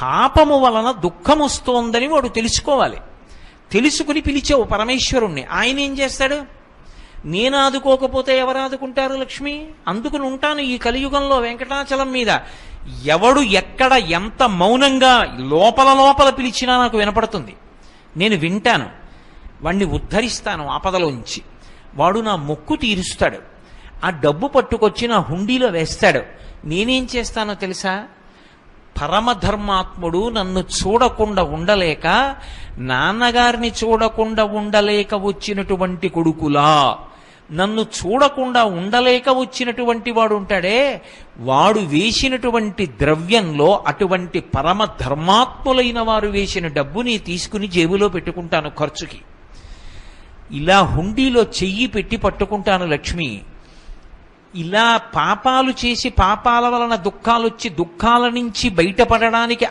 పాపము వలన దుఃఖం వస్తోందని వాడు తెలుసుకోవాలి. తెలుసుకుని పిలిచావు పరమేశ్వరుణ్ణి. ఆయన ఏం చేస్తాడు? నేను ఆదుకోకపోతే ఎవరు ఆదుకుంటారు లక్ష్మి? అందుకుని ఉంటాను ఈ కలియుగంలో వెంకటాచలం మీద. ఎవడు ఎక్కడ ఎంత మౌనంగా లోపల లోపల పిలిచినా నాకు వినపడుతుంది. నేను వింటాను, వాణ్ణి ఉద్ధరిస్తాను ఆపదలోంచి. వాడు నా మొక్కు తీరుస్తాడు. ఆ డబ్బు పట్టుకొచ్చి నా హుండీలో వేస్తాడు. నేనేం చేస్తానో తెలుసా? పరమధర్మాత్ముడు నన్ను చూడకుండా ఉండలేక, నాన్నగారిని చూడకుండా ఉండలేక వచ్చినటువంటి కొడుకులా నన్ను చూడకుండా ఉండలేక వచ్చినటువంటి వాడు ఉంటాడే, వాడు వేసినటువంటి ద్రవ్యంలో అటువంటి పరమ ధర్మాత్ములైన వారు వేసిన డబ్బుని తీసుకుని జేబులో పెట్టుకుంటాను ఖర్చుకి. ఇలా హుండీలో చెయ్యి పెట్టి పట్టుకుంటాను లక్ష్మి. ఇలా పాపాలు చేసి పాపాల వలన దుఃఖాలు వచ్చి దుఃఖాల నుంచి బయటపడడానికి